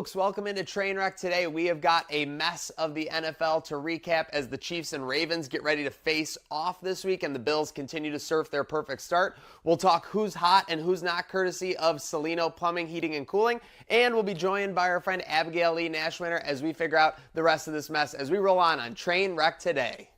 folks, welcome into Trainwreck. Today we have got a mess of the NFL to recap as the Chiefs and Ravens get ready to face off this week and the Bills continue to surf their perfect start. We'll talk who's hot and who's not, courtesy of Salino Plumbing, Heating, and Cooling. And we'll be joined by our friend Abigail Lee, Nash winner, as we figure out the rest of this mess as we roll on Trainwreck today.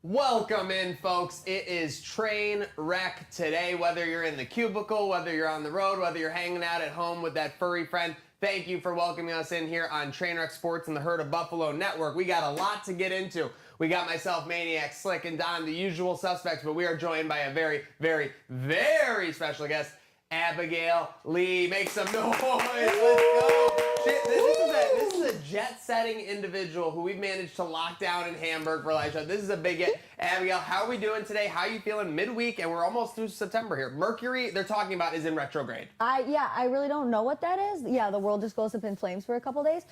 Welcome in, folks. It is Trainwreck today. Whether you're in the cubicle, whether you're on the road, whether you're hanging out at home with that furry friend, thank you for welcoming us in here on Trainwreck Sports and the Herd of Buffalo Network. We got a lot to get into. We got myself, Maniac, Slick, and Don, the usual suspects, but we are joined by a very, very, very special guest, Abigail Lee. Make some noise. Let's go. This is a jet-setting individual who we've managed to lock down in Hamburg for live show. This is a big hit. Abigail, how are we doing today? How are you feeling midweek? And we're almost through September here. Mercury, they're talking about, is in retrograde. I really don't know what that is. Yeah, the world just goes up in flames for a couple days.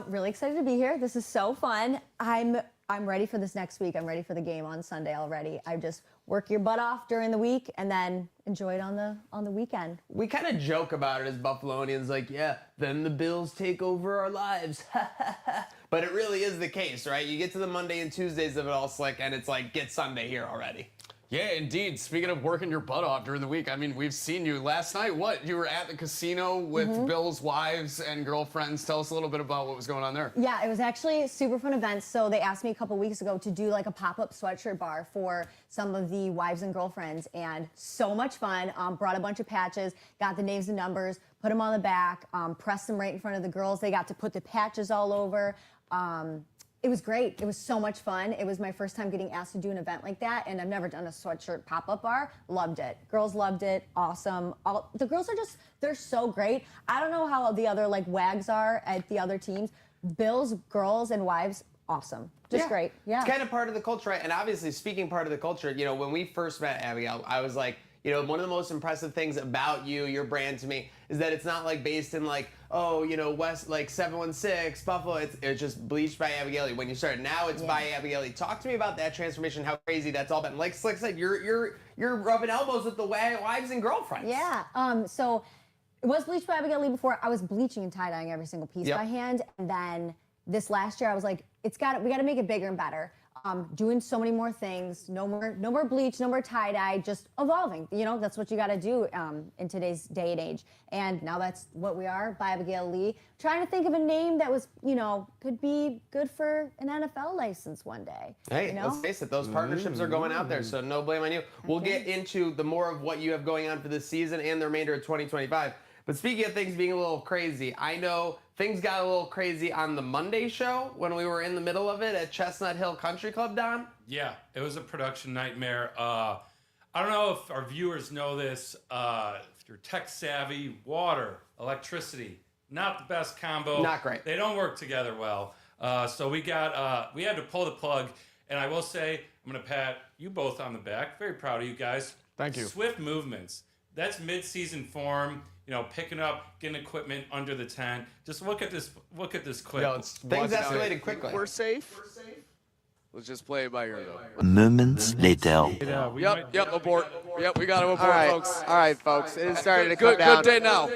Really excited to be here. This is so fun. I'm ready for this next week. I'm ready for the game on Sunday already. I just work your butt off during the week and then enjoy it on the weekend. We kind of joke about it as Buffalonians, like, yeah, then the Bills take over our lives. But it really is the case, right? You get to the Monday and Tuesdays of it all, Slick, and it's like, get Sunday here already. Yeah, indeed. Speaking of working your butt off during the week, I mean, we've seen you last night. What? You were at the casino with Bill's wives and girlfriends. Tell us a little bit about what was going on there. Yeah, it was actually a super fun event. So they asked me a couple weeks ago to do like a pop-up sweatshirt bar for some of the wives and girlfriends, and so much fun. Brought a bunch of patches, got the names and numbers, put them on the back, pressed them right in front of the girls. They got to put the patches all over. It was great. It was so much fun. It was my first time getting asked to do an event like that, and I've never done a sweatshirt pop-up bar. Loved it. Girls loved it. Awesome. The girls are just, they're so great. I don't know how the other like wags are at the other teams. Bills, girls, and wives, awesome. Just great. Yeah. It's kind of part of the culture, right? And obviously, speaking part of the culture, you know, when we first met Abigail, I was like, you know, one of the most impressive things about you, your brand to me, is that it's not like based in like, oh, you know, West, like 716, Buffalo. It's just bleached by Abigail Lee when you started. Now it's by Abigail Lee. Talk to me about that transformation, how crazy that's all been. Like Slick said, you're rubbing elbows with the wives and girlfriends. Yeah. So it was bleached by Abigail Lee before. I was bleaching and tie-dyeing every single piece by hand. And then this last year, I was like, we got to make it bigger and better. Doing so many more things, no more bleach, no more tie-dye, just evolving. You know, that's what you got to do in today's day and age. And now that's what we are, by Abigail Lee. Trying to think of a name that was, you know, could be good for an NFL license one day. Hey, you know? let's face it, those partnerships are going out there, so no blame on you. We'll get into the more of what you have going on for this season and the remainder of 2025. But speaking of things being a little crazy, I know things got a little crazy on the Monday show when we were in the middle of it at Chestnut Hill Country Club, Don. Yeah, it was a production nightmare. I don't know if our viewers know this. If you're tech savvy, water, electricity, not the best combo. Not great. They don't work together well. So we had to pull the plug. And I will say, I'm going to pat you both on the back. Very proud of you guys. Thank you. Swift movements. That's mid-season form. You know, picking up, getting equipment under the tent. Just look at this quick. Yo, Things escalated quickly. We're safe. Let's just play it by ear, though. Moments later. Yep, abort. Yep, we got to abort, folks. All right, folks. It started to come Good down. day now.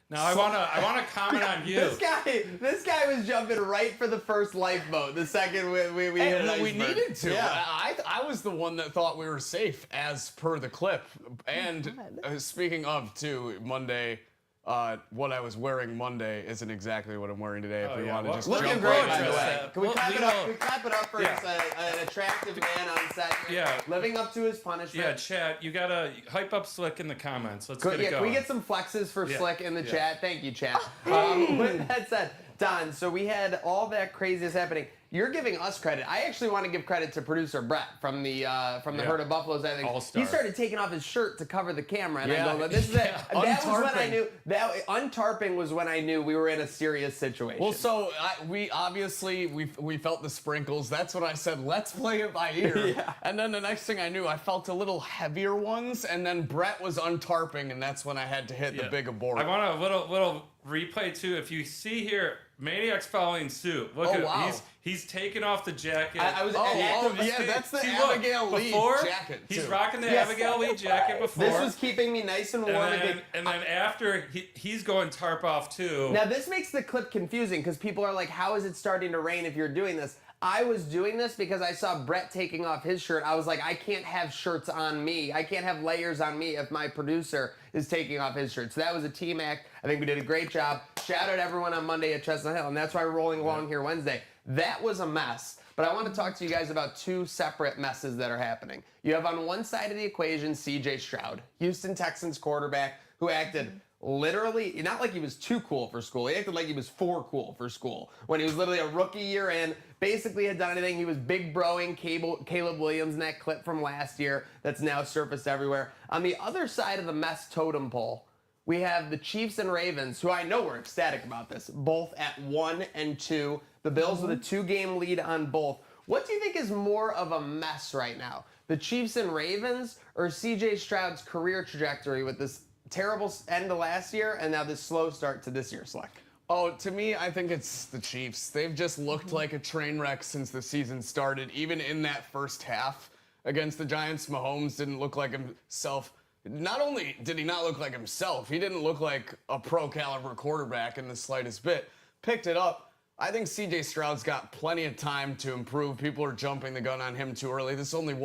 Now I wanna comment on you. This guy was jumping right for the first lifeboat. The second we hit an iceberg. We needed to. Yeah. I was the one that thought we were safe as per the clip. And speaking of, too, Monday, what I was wearing Monday isn't exactly what I'm wearing today. If we want to just looking jump great, right by into the way. that. Can we Well, clap we it up? will- Can we clap it up for Yeah. an attractive man on set? Yeah. Living up to his punishment. Yeah, chat. You gotta hype up Slick in the comments. Let's get it Yeah, going. can we get some flexes for Yeah. Slick in the Yeah. chat? Thank you, chat. With that said, Don, so we had all that craziness happening. You're giving us credit. I actually want to give credit to producer Brett from the Herd of Buffaloes. I think All-star. he started taking off his shirt to cover the camera, and Yeah. I go, "This is it." Yeah. That was when I Untarping. knew that untarping was when I knew we were in a serious situation. Well, so we obviously we felt the sprinkles. That's when I said, let's play it by ear. Yeah. And then the next thing I knew, I felt a little heavier ones, and then Brett was untarping, and that's when I had to hit the big abort. I want a little replay too. If you see here, Maniac's following suit. Look Oh, at him. wow. He's taking off the jacket. I was. yeah, that's the See, look, Abigail Lee before, jacket, He's too. rocking the Yes. Abigail Lee jacket before. This was keeping me nice and warm. and then after he's going tarp off too. Now this makes the clip confusing because people are like, "How is it starting to rain if you're doing this?" I was doing this because I saw Brett taking off his shirt. I was like, I can't have shirts on me. I can't have layers on me if my producer is taking off his shirt. So that was a team act. I think we did a great job. Shout out everyone on Monday at Chestnut Hill, and that's why we're rolling along here Wednesday. That was a mess. But I want to talk to you guys about two separate messes that are happening. You have on one side of the equation CJ Stroud, Houston Texans quarterback, who acted literally, not like he was too cool for school. He acted like he was for cool for school. When he was literally a rookie year in, basically had done anything. He was big broing Caleb Williams in that clip from last year that's now surfaced everywhere. On the other side of the mess totem pole, we have the Chiefs and Ravens, who I know were ecstatic about this, both at 1 and 2. The Bills with a 2-game lead on both. What do you think is more of a mess right now? The Chiefs and Ravens or CJ Stroud's career trajectory with this terrible end of last year and now this slow start to this year, Slick? Oh, to me, I think it's the Chiefs. They've just looked like a train wreck since the season started. Even in that first half against the Giants, Mahomes didn't look like himself. Not only did he not look like himself, he didn't look like a pro-caliber quarterback in the slightest bit. Picked it up. I think C.J. Stroud's got plenty of time to improve. People are jumping the gun on him too early. This is only,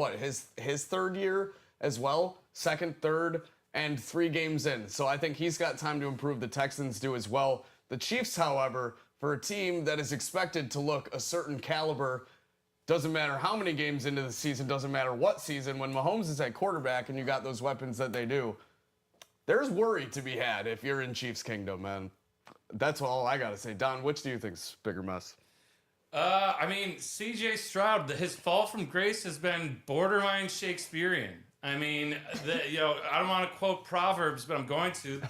his third year as well? Second, third, and 3 games in. So I think he's got time to improve. The Texans do as well. The Chiefs, however, for a team that is expected to look a certain caliber, doesn't matter how many games into the season, doesn't matter what season, when Mahomes is at quarterback and you got those weapons that they do, there's worry to be had if you're in Chiefs Kingdom, man. That's all I got to say. Don, which do you think's bigger mess? I mean, CJ Stroud, his fall from grace has been borderline Shakespearean. I mean, I don't want to quote Proverbs, but I'm going to.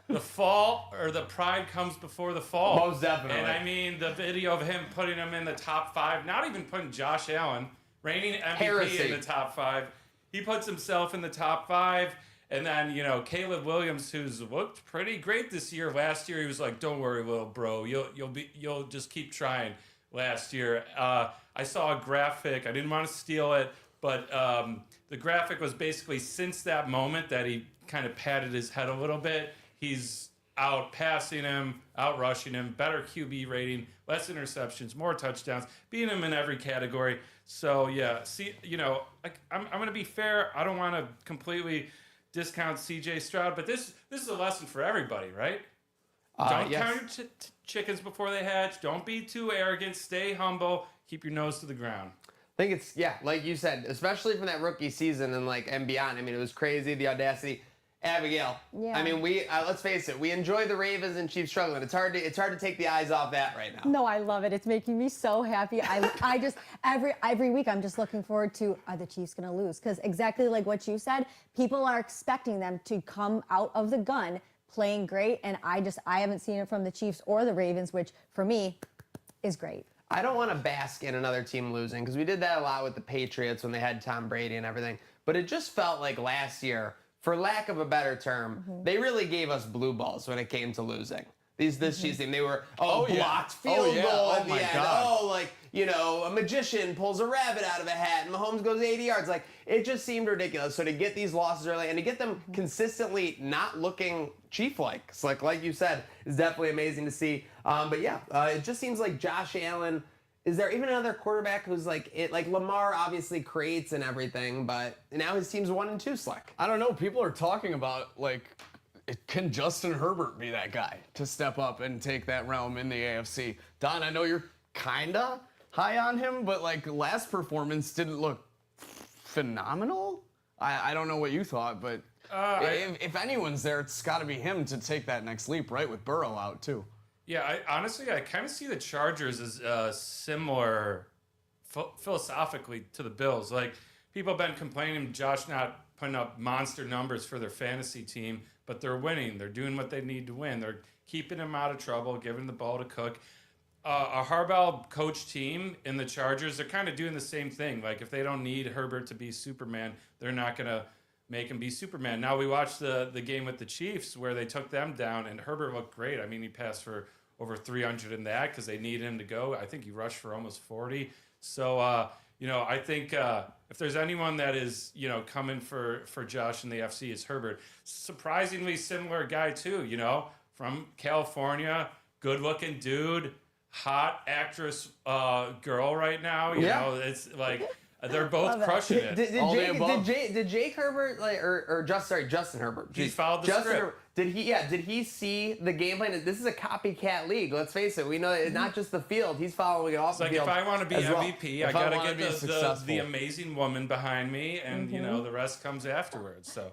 The fall or the pride comes before the fall. Most definitely. And I mean, the video of him putting him in the top 5, not even putting Josh Allen, reigning MVP Heresy. in the top 5. He puts himself in the top 5. And then, Caleb Williams, who's looked pretty great this year. Last year, he was like, "Don't worry, little bro. You'll just keep trying." Last year, I saw a graphic. I didn't want to steal it, but the graphic was basically since that moment that he kind of patted his head a little bit. He's out passing him, out rushing him, better QB rating, less interceptions, more touchdowns, beating him in every category. So yeah, I'm going to be fair. I don't want to completely discount CJ Stroud, but this is a lesson for everybody, right? Don't yes. count your chickens before they hatch. Don't be too arrogant. Stay humble. Keep your nose to the ground. I think it's, like you said, especially from that rookie season and beyond. I mean, it was crazy, the audacity. Abigail, Yeah. I mean, we let's face it, we enjoy the Ravens and Chiefs struggling. It's hard to take the eyes off that right now. No, I love it. It's making me so happy. I just every week I'm just looking forward to, are the Chiefs going to lose? Because exactly like what you said, people are expecting them to come out of the gun playing great, and I haven't seen it from the Chiefs or the Ravens, which for me is great. I don't want to bask in another team losing because we did that a lot with the Patriots when they had Tom Brady and everything. But it just felt like last year, for lack of a better term, they really gave us blue balls when it came to losing. This Chiefs team, they were blocked field goal at the end. God. A magician pulls a rabbit out of a hat and Mahomes goes 80 yards. Like, it just seemed ridiculous. So to get these losses early and to get them consistently not looking Chief-like, like you said, is definitely amazing to see. It just seems like Josh Allen. Is there even another quarterback who's like Lamar obviously creates and everything, but now his team's 1 and 2, Slick. I don't know. People are talking about, can Justin Herbert be that guy to step up and take that realm in the AFC? Don, I know you're kinda high on him, but like last performance didn't look phenomenal. I don't know what you thought, but if anyone's there, it's got to be him to take that next leap, right? With Burrow out too. Yeah, I kind of see the Chargers as similar philosophically to the Bills. Like, people have been complaining Josh not putting up monster numbers for their fantasy team, but they're winning. They're doing what they need to win. They're keeping him out of trouble, giving the ball to Cook. A Harbaugh coach team in the Chargers, they're kind of doing the same thing. Like, if they don't need Herbert to be Superman, they're not going to make him be Superman. Now, we watched the game with the Chiefs where they took them down, and Herbert looked great. I mean, he passed for over 300 in that because they needed him to go. I think he rushed for almost 40. So, I think if there's anyone that is, coming for Josh in the FC, it's Herbert. Surprisingly similar guy, too, from California, good-looking dude, hot actress girl right now. You know, it's like they're both crushing it. Did Jake Herbert Justin Herbert? He's followed the script. Herbert, did he see the game plan? This is a copycat league. Let's face it. We know it's not just the field. He's following it off the field. If I want to be MVP, I got to get the amazing woman behind me, and the rest comes afterwards. So.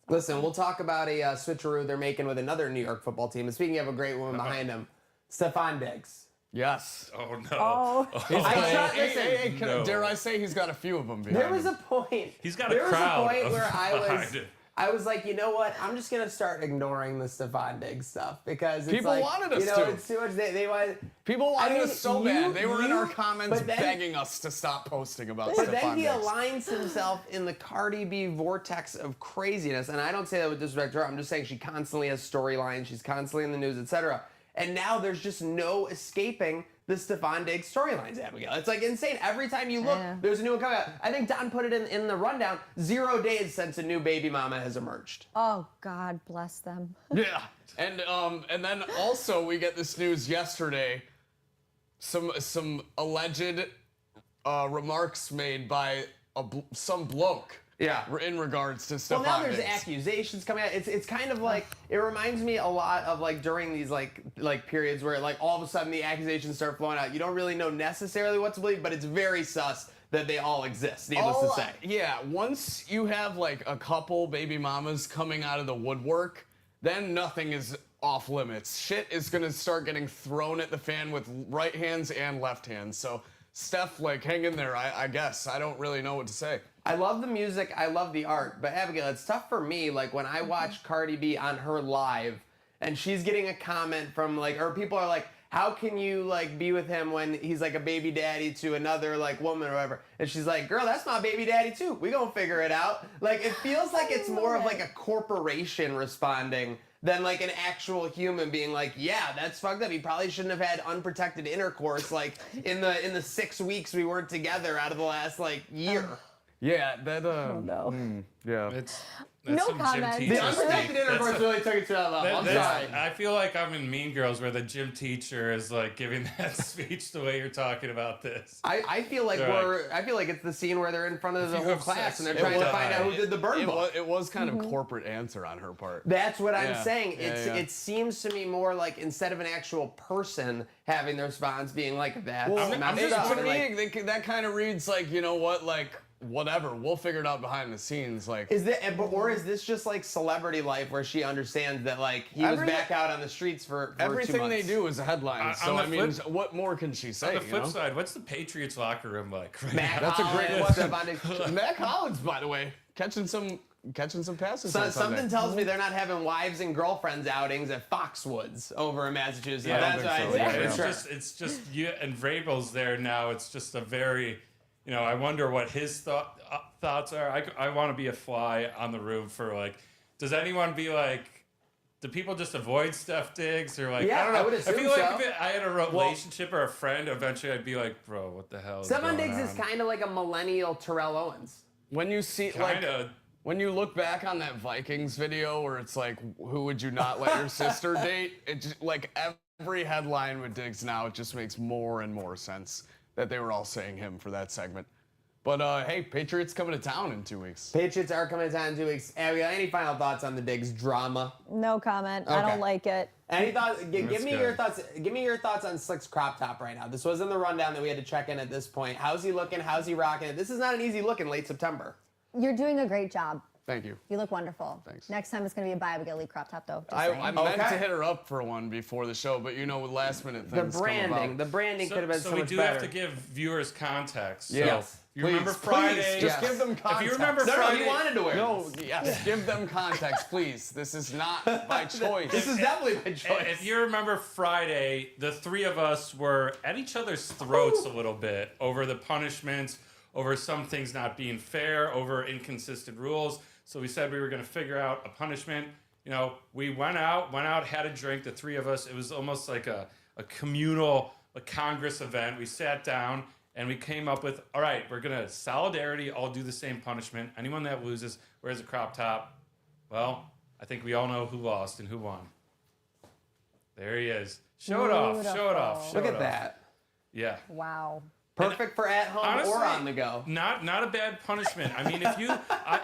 Listen, we'll talk about a switcheroo they're making with another New York football team. And speaking of a great woman behind him, Stephon Diggs. Yes. Oh, no. No. Dare I say he's got a few of them behind There was a point. He's got a crowd. There was a point where I was like, you know what? I'm just gonna start ignoring the Stephon Diggs stuff because it's people wanted us to. It's too much. They wanted. People wanted us so bad. They were in our comments begging us to stop posting about Stephon Diggs. But then he aligns himself in the Cardi B vortex of craziness, and I don't say that with disrespect to her. I'm just saying she constantly has storylines. She's constantly in the news, etc. And now there's just no escaping the Stephon Diggs storylines, Abigail. It's like insane. Every time you look, there's a new one coming out. I think Don put it in the rundown. 0 days since a new baby mama has emerged. Oh, God bless them. Yeah. And then also we get this news yesterday. Some alleged remarks made by some bloke. Yeah, in regards to Stephon Diggs. Well, now there's accusations coming out. It's kind of like, it reminds me a lot of like during these like periods where like all of a sudden the accusations start flowing out. You don't really know necessarily what to believe, but it's very sus that they all exist, needless to say. Yeah, once you have like a couple baby mamas coming out of the woodwork, then nothing is off limits. Shit is gonna start getting thrown at the fan with right hands and left hands. So Steph, like, hang in there, I guess. I don't really know what to say. I love the music, I love the art, but Abigail, it's tough for me, like, when I watch Cardi B on her live, and she's getting a comment from, like, or people are like, how can you, like, be with him when he's, like, a baby daddy to another, like, woman or whatever? And she's like, girl, that's my baby daddy, too. We gonna figure it out. Like, it feels like it's more of, like, a corporation responding than like an actual human being like, yeah, that's fucked up. He probably shouldn't have had unprotected intercourse like in the 6 weeks we weren't together out of the last like year. Yeah, that no. Yeah. That's no some comment. gym teacher The unprotected speak. intercourse really took it to that level. I'm sorry. I feel like I'm in Mean Girls where the gym teacher is like giving that speech the way you're talking about this. I feel like I feel like it's the scene where they're in front of the whole class and they're trying to find out who did the burn book. It was kind of corporate answer on her part. That's what I'm saying. It seems to me more like instead of an actual person having the response being like that. Well, that kind of reads like, you know what, like, whatever, we'll figure it out behind the scenes. Like, is this just like celebrity life where she understands that like he was back out on the streets for everything 2 months? They do is a headline. So I mean, what more can she say? On the flip side, what's the Patriots locker room like? Right Matt That's Hollins, a great question. Matt Hollins, by the way, catching some passes. Something tells me they're not having wives and girlfriends outings at Foxwoods over in Massachusetts. Yeah, that's what I think. It's just you and Vrabel's there now. It's just a very, I wonder what his thoughts are. I want to be a fly on the roof for like, does anyone be like, do people just avoid Steph Diggs or like? Yeah, I don't know. I would assume feel like so. if I had a relationship or a friend, eventually I'd be like, bro, what the hell? Stephon Diggs is kind of like a millennial Terrell Owens. When you see when you look back on that Vikings video where it's like, who would you not let your sister date? It just, like every headline with Diggs now, it just makes more and more sense that they were all saying him for that segment. But hey, Patriots coming to town in 2 weeks. Patriots are coming to town in 2 weeks. Abigail, any final thoughts on the Diggs drama? No comment. I Okay. don't like it. Any thoughts? Give That's me good. your thoughts. Give me your thoughts on Slick's crop top right now. This was in the rundown that we had to check in at this point. How's he looking? How's he rocking it? This is not an easy look in late September. You're doing a great job. Thank you. You look wonderful. Thanks. Next time it's going to be a Abigail Lee crop top, though. Just I saying. meant Okay. to hit her up for one before the show, but with last minute The things come branding. about. The branding could have been so we much do better. have to give viewers context. Yes. So, you remember Please, Friday? just give them context. If you remember No, Friday, he wanted to wear No, this. yes, give them context, please. This is not by choice. This is definitely my choice. If you remember Friday, the three of us were at each other's throats a little bit over the punishments, over some things not being fair, over inconsistent rules. So we said we were going to figure out a punishment. We went out, had a drink, the three of us. It was almost like a communal, Congress event. We sat down and we came up with, all right, we're going to solidarity, all do the same punishment. Anyone that loses wears a crop top. Well, I think we all know who lost and who won. There he is. Show it off. Show it off. Look show at it off. that. Yeah. Wow. Perfect for at home Honestly, or on the go. Not a bad punishment. I mean,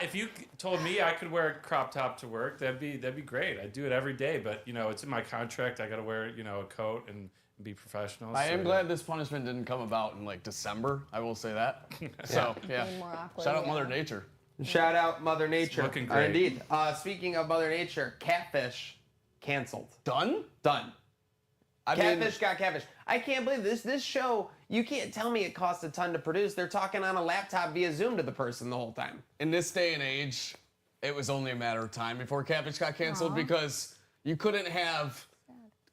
if you told me I could wear a crop top to work, that'd be great. I do it every day, but it's in my contract. I got to wear a coat and be professional. I am so, glad this punishment didn't come about in December. I will say that. So yeah, Being more awkward, shout out yeah. Mother Nature. Shout out Mother Nature. looking great. Indeed. Speaking of Mother Nature, catfish canceled. Done? Done. I Catfish got catfish. I can't believe this. This show, you can't tell me it costs a ton to produce. They're talking on a laptop via Zoom to the person the whole time. in this day and age, it was only a matter of time before Catfish got canceled because you couldn't have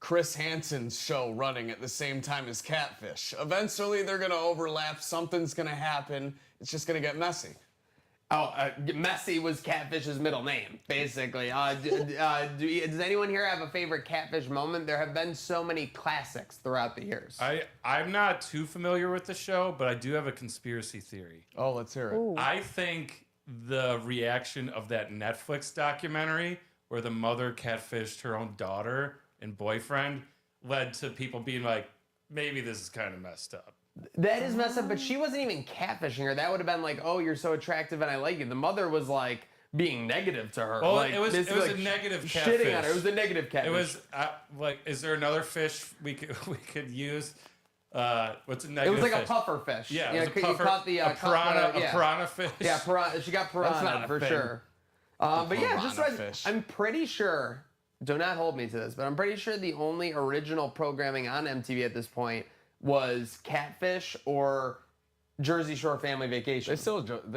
Chris Hansen's show running at the same time as Catfish. Eventually, they're going to overlap. Something's going to happen. It's just going to get messy. Oh, Messi was Catfish's middle name, basically. Does anyone here have a favorite Catfish moment? There have been so many classics throughout the years. I'm not too familiar with the show, but I do have a conspiracy theory. Oh, let's hear it. Ooh. I think the reaction of that Netflix documentary where the mother catfished her own daughter and boyfriend led to people being like, maybe this is kind of messed up. That is messed up, but she wasn't even catfishing her. That would have been like, oh, you're so attractive and I like you. The mother was like being negative to her. Well, like, it was basically, a negative shitting catfish. on her. It was a negative catfish. It was is there another fish we could use? What's a It negative was like fish? a puffer fish. Yeah, You it know, was a you puffer, caught the a piranha, yeah. a piranha fish. Yeah, piranha. She got piranha not a for thing. sure. But yeah, just Piranha right. fish. I'm pretty sure. Do not hold me to this, but I'm pretty sure the only original programming on MTV at this point was Catfish or Jersey Shore Family Vacation. They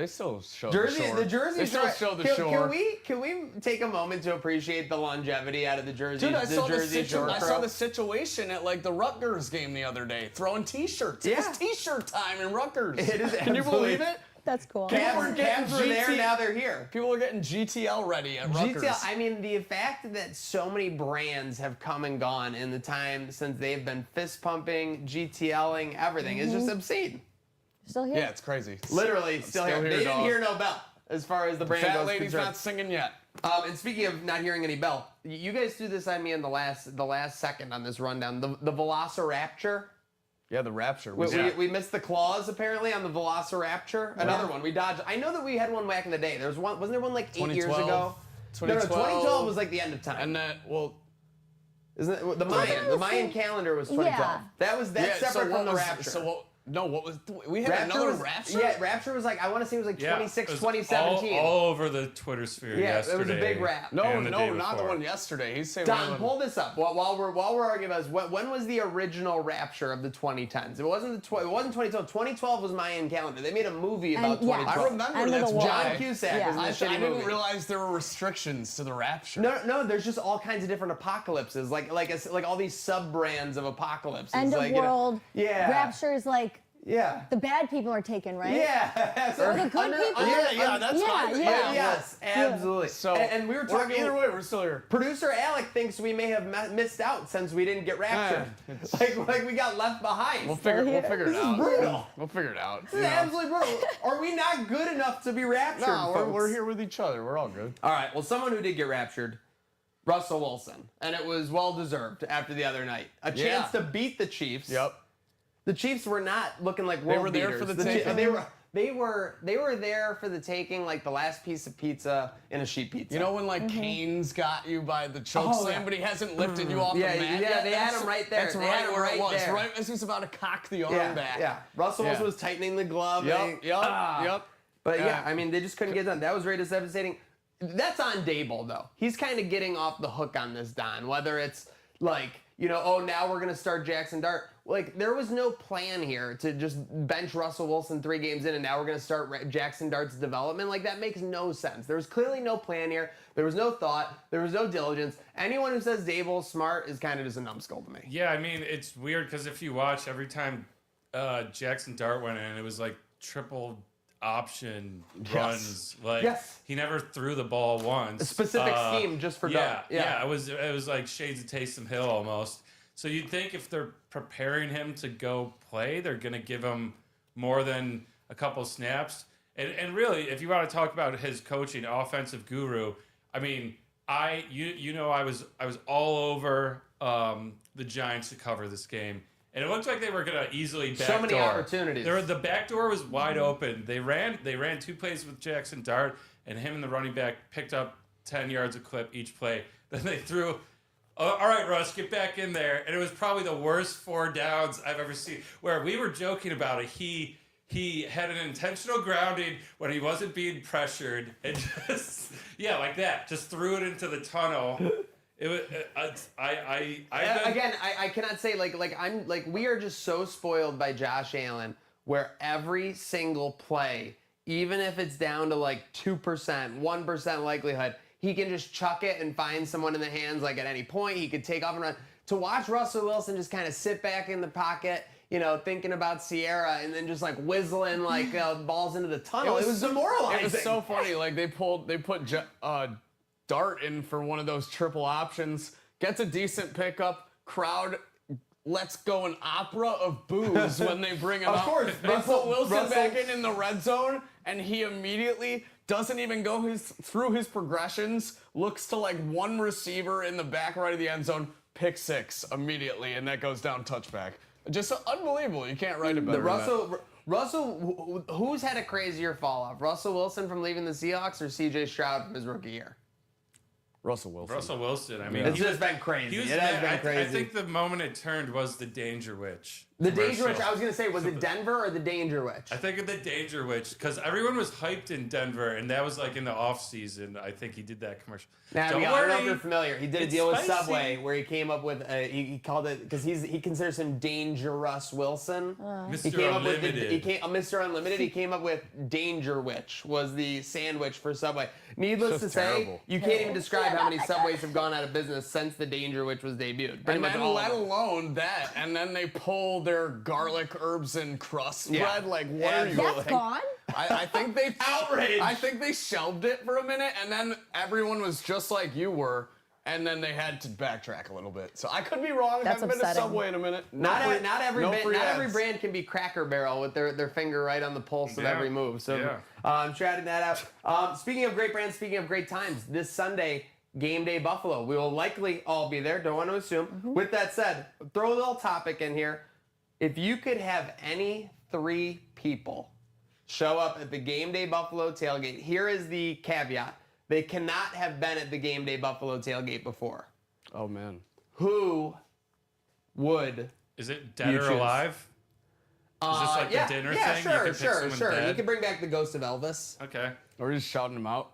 still show Jersey, the shore. the Jersey They Shore. still show the can, shore. Can we take a moment to appreciate the longevity out of the Jersey? Dude, I saw Shore the situation at the Rutgers game the other day, throwing T-shirts. It Yeah. was T-shirt time in Rutgers. It is Can you absolutely- believe it? That's cool. Cavs were there, GT now they're here. People are getting GTL ready at Rutgers. GTL, I mean, the fact that so many brands have come and gone in the time since they've been fist pumping, GTLing, everything is just obscene. Still here? Yeah, it's crazy. Literally, still here. They didn't dog. hear no bell as far as the brand Fat goes lady's concerned. not singing yet. And speaking of not hearing any bell, you guys threw this on me in the last second on this rundown. The Velociraptor. Yeah, the Rapture. We missed the claws apparently on the Velociraptor. Another one we dodged. I know that we had one back in the day. There was one. Wasn't there one like 8 years 2012. ago? No, 2012 was like the end of time. And then, Isn't it the Mayan? The Mayan calendar was 2012. Yeah. That's separate from the Rapture. We had another Rapture? Yeah, Rapture was like, I want to say it was like 26, it was 2017. all over the Twitter sphere Yeah, yesterday. it was a big rap. No, and the day not the before. one yesterday. He's saying Don, pull this up while we're arguing about this. When was the original Rapture of the 2010s? It wasn't 2012. 2012 was Mayan calendar. They made a movie about And, yeah. 2012. I remember End of that's the world. why. John Cusack Yeah. was in I the shitty didn't movie. realize there were restrictions to the Rapture. No, there's just all kinds of different apocalypses, like all these sub brands of apocalypses. End of like, world. Yeah. Rapture is like Yeah. the bad people are taken, right? Yeah. Or the good people? Yeah, that's Yeah, fine. yeah. Yes, absolutely. So, and we were talking. either way, we're still here. Producer Alec thinks we may have missed out since we didn't get raptured. Like we got left behind. We'll figure it This is out. brutal. We'll figure it out. This is absolutely brutal. Are we not good enough to be raptured? No, folks? we're here with each other. We're all good. All right. Well, someone who did get raptured, Russell Wilson, and it was well deserved after the other night. A chance to beat the Chiefs. Yep. The Chiefs were not looking like world were there beaters. for the Chi- taking. they were they were there for the taking, like the last piece of pizza in a sheet pizza. You know when like Kane's got you by the choke slam, but he hasn't lifted you off the mat yeah, yet? they had him right there. That's They had right him where right it was, there. right as he's about to cock the arm back. Yeah. Russell Wilson was tightening the glove. Yep. But yeah, I mean, they just couldn't get it done. That was really devastating. That's on Dable, though. He's kind of getting off the hook on this, Don. Whether it's like, oh, now we're going to start Jackson Dart. Like, there was no plan here to just bench Russell Wilson 3 games in and now we're going to start Jackson Dart's development. Like, that makes no sense. There was clearly no plan here. There was no thought. There was no diligence. Anyone who says Dable's smart is kind of just a numbskull to me. Yeah, I mean, it's weird because if you watch every time Jackson Dart went in, it was like triple option runs. Like he never threw the ball once. A specific scheme just for Dart. Yeah, it was like shades of Taysom Hill almost. So you'd think if they're preparing him to go play, they're going to give him more than a couple snaps. And really, if you want to talk about his coaching, offensive guru, I mean, I was all over the Giants to cover this game. And it looked like they were going to easily backdoor. So many opportunities. The back door was wide open. They ran 2 plays with Jackson Dart, and him and the running back picked up 10 yards a clip each play. Then they threw, all right, Russ, get back in there. And it was probably the worst 4 downs I've ever seen, where we were joking about it. He had an intentional grounding when he wasn't being pressured, and just, like that, just threw it into the tunnel. It was, I cannot say we are just so spoiled by Josh Allen where every single play, even if it's down to like 2%, 1% likelihood, he can just chuck it and find someone in the hands like at any point. He could take off and run. To watch Russell Wilson just kind of sit back in the pocket, thinking about Sierra and then just like whistling like balls into the tunnel. It was demoralizing. It was so funny. Like they put Dart in for one of those triple options, gets a decent pickup, crowd lets go an opera of boos when they bring him out. Of course. They put Wilson back in the red zone, and he immediately doesn't even go through his progressions, looks to like one receiver in the back right of the end zone, pick 6 immediately, and that goes down touchback. Just unbelievable. You can't write it better than Russell, who's had a crazier fall off? Russell Wilson from leaving the Seahawks or C.J. Stroud from his rookie year? Russell Wilson. I mean, it's just been crazy. It has been crazy. I think the moment it turned was the Danger Witch. The Danger Witch, I was going to say, was it Denver or the Danger Witch? I think of the Danger Witch because everyone was hyped in Denver, and that was like in the off season. I think he did that commercial. Now, I don't know if you're familiar. He did a deal with Subway where he came up with he called it because he considers him Dangerous Wilson. Mr. Unlimited. Mr. Unlimited. He came up with Danger Witch was the sandwich for Subway. Needless to say, you can't even describe how many Subways have gone out of business since the Danger Witch was debuted. And then let alone that, and then they pull their garlic, herbs, and crust bread. Like, what are you? That's gone? I think they outrage. I think they shelved it for a minute, and then everyone was just like you were, and then they had to backtrack a little bit. So I could be wrong. I haven't been to Subway in a minute. Not every brand can be Cracker Barrel with their finger right on the pulse of every move. So I'm shouting that out. Speaking of great brands, speaking of great times, this Sunday, Game Day Buffalo. We will likely all be there. Don't want to assume. With that said, throw a little topic in here. If you could have any 3 people show up at the Game Day Buffalo tailgate, here is the caveat. They cannot have been at the Game Day Buffalo tailgate before. Oh, man. Who would Is it dead or alive? Is this like the dinner thing? Sure. You can bring back the ghost of Elvis. Okay. Or just shouting them out.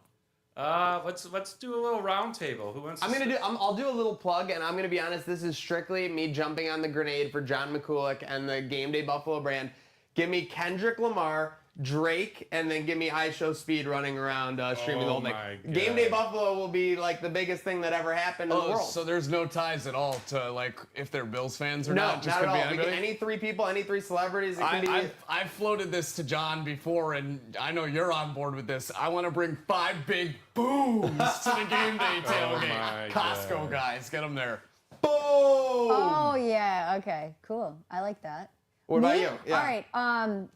Let's do a little round table. Who wants? I'll do a little plug, and I'm gonna be honest. This is strictly me jumping on the grenade for John McCulloch and the Game Day Buffalo brand. Give me Kendrick Lamar, Drake, and then give me I Show Speed running around streaming the whole thing. Game Day Buffalo will be like the biggest thing that ever happened in the world. So there's no ties at all to like if they're Bills fans or no, not. Not at all. We get any 3 people, any 3 celebrities. It can be. I've floated this to John before, and I know you're on board with this. I want to bring 5 big booms to the Game Day tailgate. Costco guys, get them there. Boom! Oh yeah. Okay. Cool. I like that. What about you? Yeah. All right.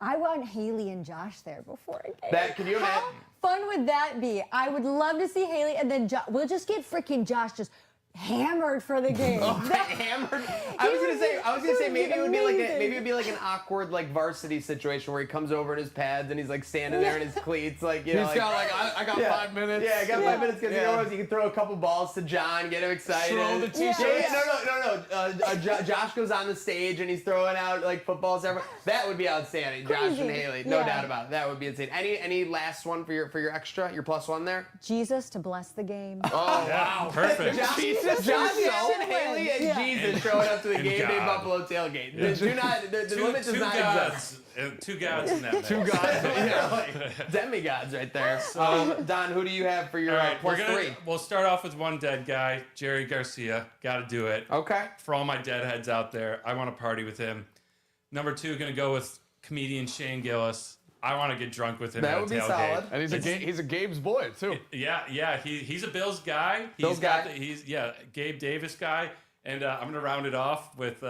I want Haley and Josh there before a game. Can you imagine? How fun would that be? I would love to see Haley and then we'll just get freaking Josh just hammered for the game. Hammered. I was gonna say maybe it would be like an awkward like varsity situation where he comes over in his pads and he's like standing there in his cleats, like He's got like I got 5 minutes. Yeah, I got 5 minutes because you can throw a couple balls to John, get him excited. Throw the t-shirts. No. Josh goes on the stage and he's throwing out like footballs everywhere. That would be outstanding. Josh and Haley, no doubt about it. That would be insane. Any last one for your extra, your +1 there? Jesus to bless the game. Oh wow, perfect. Josh and Haley and Jesus showing up to the Game Day God. Buffalo tailgate. The limit does not exist. Two gods in that match. Two guys. Like demigods right there. Don, who do you have for your All right, +3? We'll start off with one dead guy, Jerry Garcia. Got to do it. Okay. For all my deadheads out there, I want to party with him. Number 2, going to go with comedian Shane Gillis. I want to get drunk with him That at a would be tailgate. solid. And he's a Gabe's boy too. Yeah. He's a Bills guy. Bills guy. He's Gabe Davis guy. And I'm going to round it off with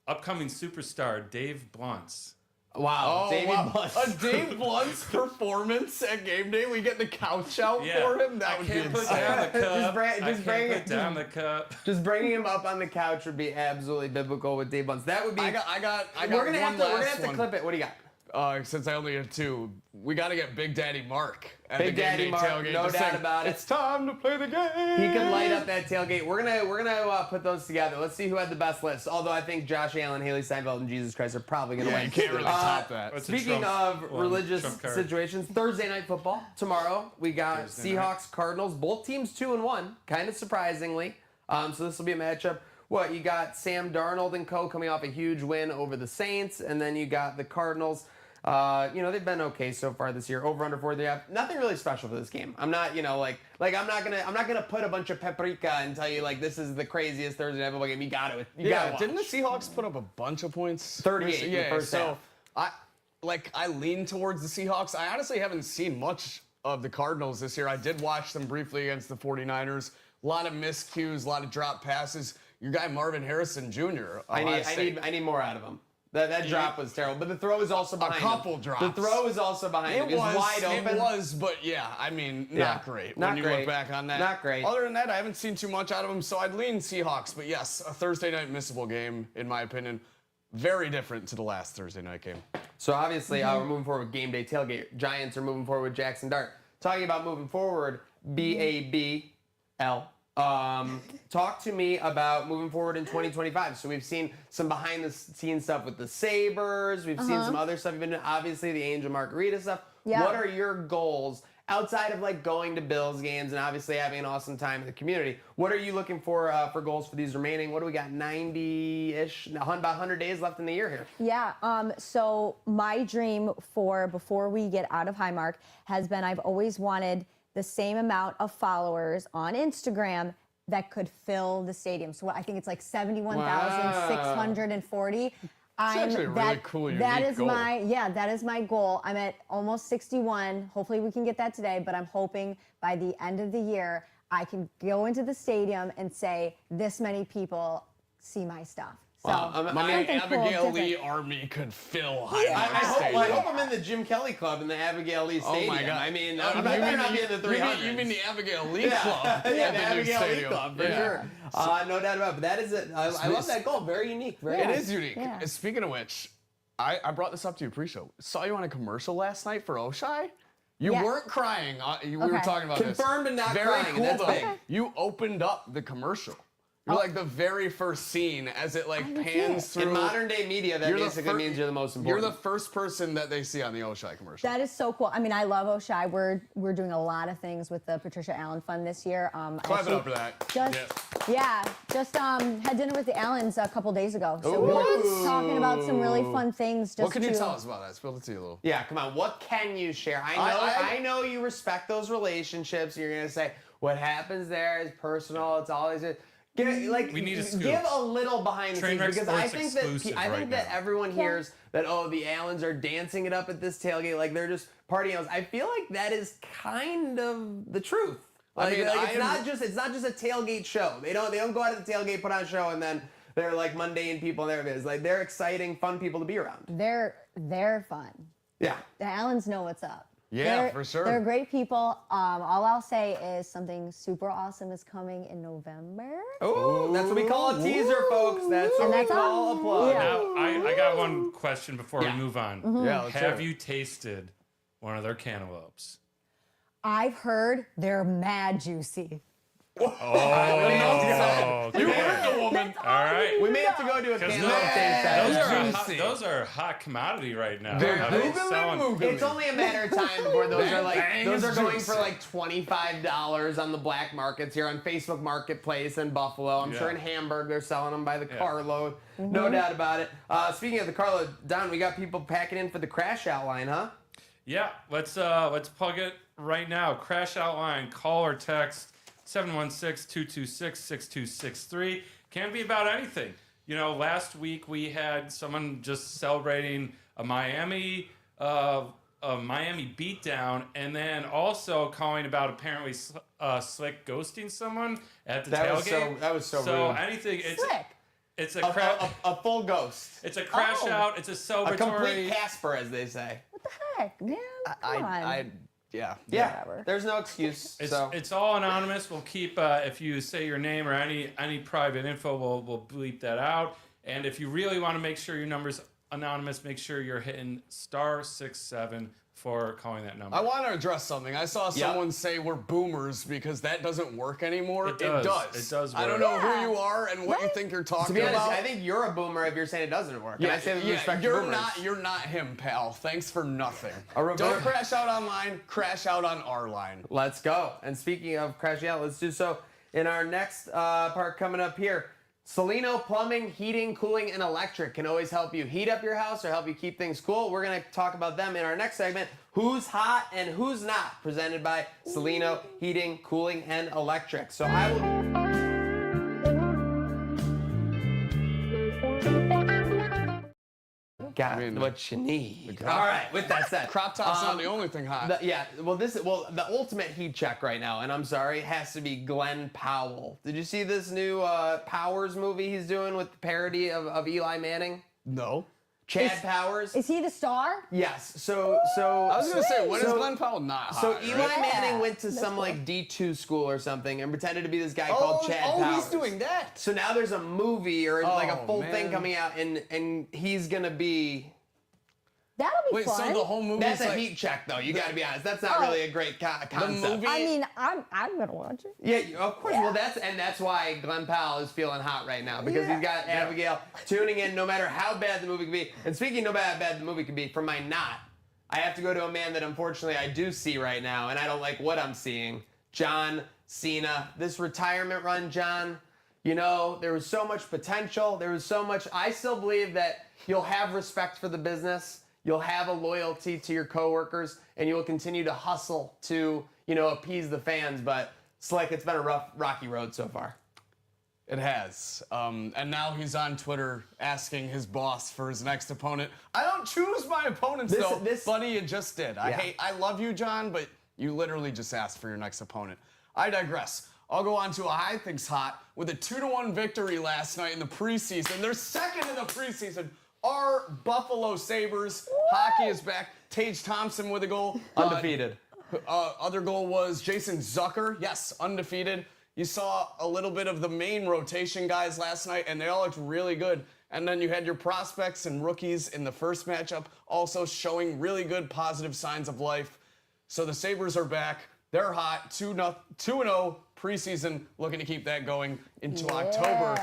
upcoming superstar Dave Bluntz. Wow. David Blunt. A Dave Blunt's performance at game day. We get the couch out for him. That would be Can't put insane. down the cup. Just down the cup. Just bringing him up on the couch would be absolutely biblical with Dave Blunt. That would be. I got We're gonna one have to one. clip it. What do you got? Since I only have 2, we got to get Big Daddy Mark at Big the game Daddy day Mark, tailgate. no to doubt sing, about it. It's time to play the game. He can light up that tailgate. We're gonna put those together. Let's see who had the best list. Although I think Josh Allen, Haley Steinfeld, and Jesus Christ are probably gonna Yeah, win. you can't really top that. What's a Speaking trump- of well, religious trump card? situations, Thursday night football tomorrow. We got Thursday Seahawks, Cardinals, both teams 2-1, kind of surprisingly. So this will be a matchup. What you got? Sam Darnold and co coming off a huge win over the Saints, and then you got the Cardinals. They've been okay so far this year. Over under 4.5. Nothing really special for this game. I'm not, I'm not gonna put a bunch of paprika and tell you like this is the craziest Thursday night football game. You got it. Didn't the Seahawks put up a bunch of points? 38 in the first half. I lean towards the Seahawks. I honestly haven't seen much of the Cardinals this year. I did watch them briefly against the 49ers. A lot of miscues, a lot of drop passes. Your guy Marvin Harrison Jr. I need more out of him. That drop was terrible, but the throw is also behind him. A couple drops. The throw is also behind him. It was wide open. It was, but not great. Not when you great. look back on that. Not great. Other than that, I haven't seen too much out of him, so I'd lean Seahawks. But yes, a Thursday night missable game, in my opinion. Very different to the last Thursday night game. So obviously, we're moving forward with game day tailgate. Giants are moving forward with Jackson Dart. Talking about moving forward, BABL. Talk to me about moving forward in 2025. So we've seen some behind the scenes stuff with the Sabres. We've seen some other stuff. You've been obviously the Angel Margarita stuff. Yeah. What are your goals outside of like going to Bills games and obviously having an awesome time in the community? What are you looking for goals for these remaining? What do we got? 90-ish, about 100 days left in the year here. Yeah. So my dream for before we get out of Highmark has been I've always wanted the same amount of followers on Instagram that could fill the stadium. So I think it's like 71,640. actually a really cool, that unique is goal. that is my goal. I'm at almost 61. Hopefully we can get that today, but I'm hoping by the end of the year I can go into the stadium and say this many people see my stuff. So My something cool, Abigail different. Lee army could fill I Highmark Stadium. hope I'm in the Jim Kelly Club in the Abigail Lee Stadium. Oh my God! I mean, I better not be in the 300s. You mean the Abigail Lee Club? Yeah, at the new Abigail Lee stadium. Club, for Yeah. sure. No doubt about it. But that is it. I love that goal. Very unique. Very It nice. is unique. Yeah. Speaking of which, I brought this up to you pre-show. Saw you on a commercial last night for Oshai. You Yeah. weren't crying. We were Okay. talking about this. Confirmed and not Very crying, cool and that's though. big. You opened up the commercial. You're like the very first scene as it like I pans see through. In modern day media, that You're the basically means you're the most You're important. the first person that they see on the Oshai commercial. That is so cool. I mean, I love Oshai. We're doing a lot of things with the Patricia Allen Fund this year. Clap it up for that. Just had dinner with the Allens a couple days ago. So we were talking about some really fun things. Just What can you to- tell us about that? Spill it to you a little. Yeah, come on. What can you share? I know you respect those relationships. You're gonna say what happens there is personal. It's always We need a scoop. give a little behind the scenes Trainwreck because I Sports think that exclusive I think right that now. everyone hears that the Allens are dancing it up at this tailgate like they're just partying. I feel like that is kind of the truth. Like, it's not just a tailgate show. They don't go out to the tailgate, put on a show, and then they're like mundane people. And there it is. Like they're exciting, fun people to be around. They're fun. Yeah. The Allens know what's up. Yeah, for sure. They're great people. All I'll say is something super awesome is coming in November. Oh, that's what we call a teaser, folks. That's what And we that's call all. a plug. Yeah. Now, I got one question before Yeah. we move on. Yeah, let's Have hear it. you tasted one of their cantaloupes? I've heard they're mad juicy. Oh, You heard the woman. All right. We may have to go to a Because cantaloupe taste test. those are a hot commodity right now. They're How they googling, selling- moogling. It's only a matter of time before those are Bang those are is going juicy. for like $25 on the black markets here on Facebook Marketplace in Buffalo. I'm sure in Hamburg they're selling them by the carload. No doubt about it. Speaking of the carload, Don, we got people packing in for the crash outline, huh? Yeah, let's plug it right now. Crash outline, call or text 716-226-6263. Can be about anything. You know, last week we had someone just celebrating a Miami beatdown, and then also calling about apparently Slick ghosting someone at the tailgate. That was so So rude. anything. Slick. It's A full ghost. It's a crash Oh. out. It's a A celebratory. complete Casper, as they say. What the heck, man? Come on. Yeah. Yeah, Whatever. there's no excuse. So It's all anonymous. We'll keep if you say your name or any private info, we'll bleep that out. And if you really want to make sure your number's anonymous, make sure you're hitting *67 for calling that number. I want to address something. I saw someone say we're boomers because that doesn't work anymore. It does. does. It does I don't work. know Yeah. who you are and what you think you're to talking be honest, about. I think you're a boomer if you're saying it doesn't work. And I say that with respect to you're boomers. you're not him, pal. Thanks for nothing. reverse- Don't crash out online. Crash out on our line. Let's go. And speaking of crashing out, let's do so in our next part coming up here. Salino Plumbing, Heating, Cooling, and Electric can always help you heat up your house or help you keep things cool. We're going to talk about them in our next segment, Who's Hot and Who's Not, presented by Salino Heating, Cooling, and Electric. So I will... Got what you need. All right, with that said. Crop top's not the only thing hot. The ultimate heat check right now, and I'm sorry, has to be Glenn Powell. Did you see this new Powers movie he's doing with the parody of Eli Manning? No. Chad Powers? Is he the star? Yes. So I was gonna say, when is So- Glenn Powell not hot? So right? Eli Yeah, Manning went to that's some cool. like D2 school or something and pretended to be this guy called Chad Powers. he's doing that. So now there's a movie or like a Oh, full thing man. coming out, and he's gonna be. That'll be Wait, fun. so the whole movie That's is a like heat check, though. You got to be honest. That's not Oh. really a great concept. movie- I mean, I'm gonna watch it. Yeah, of course. Well, that's why Glenn Powell is feeling hot right now because he's got Abigail tuning in no matter how bad the movie can be. And speaking of how bad the movie can be, for my not, I have to go to a man that unfortunately I do see right now, and I don't like what I'm seeing. John Cena. This retirement run, John. You know, there was so much potential. There was so much. I still believe that you'll have respect for the business. You'll have a loyalty to your coworkers, and you'll continue to hustle to, appease the fans. But Slick, it's been a rough, rocky road so far. It has. And now he's on Twitter asking his boss for his next opponent. I don't choose my opponents, though. Buddy, you just did. I love you, John, but you literally just asked for your next opponent. I digress. I'll go on to a I think's hot with a 2-1 victory last night in the preseason. They're second in the preseason. Our Buffalo Sabres. Hockey is back. Tage Thompson with a goal. Undefeated. Other goal was Jason Zucker. Yes, undefeated. You saw a little bit of the main rotation guys last night, and they all looked really good. And then you had your prospects and rookies in the first matchup also showing really good positive signs of life. So the Sabres are back. They're hot. 2-0 preseason, looking to keep that going into October.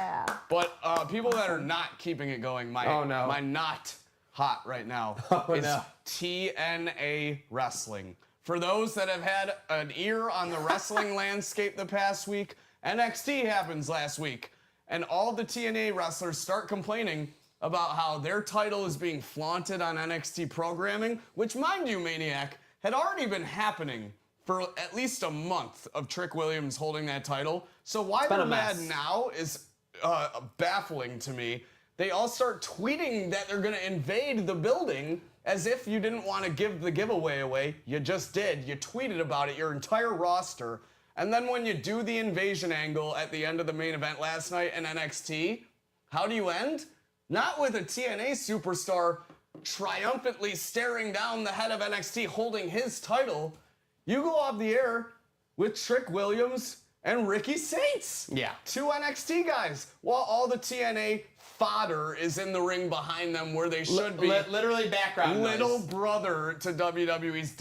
But people that are not keeping it going, my not hot right now is TNA Wrestling. For those that have had an ear on the wrestling landscape the past week, NXT happens last week, and all the TNA wrestlers start complaining about how their title is being flaunted on NXT programming, which, mind you, Maniac, had already been happening for at least a month of Trick Williams holding that title. So why they're mad now is baffling to me. They all start tweeting that they're going to invade the building as if you didn't want to give the giveaway away. You just did. You tweeted about it, your entire roster. And then when you do the invasion angle at the end of the main event last night in NXT, how do you end? Not with a TNA superstar triumphantly staring down the head of NXT holding his title, you go off the air with Trick Williams and Ricky Saints. Yeah. 2 NXT guys, while all the TNA fodder is in the ring behind them where they should be. Literally background Little noise. brother to WWE's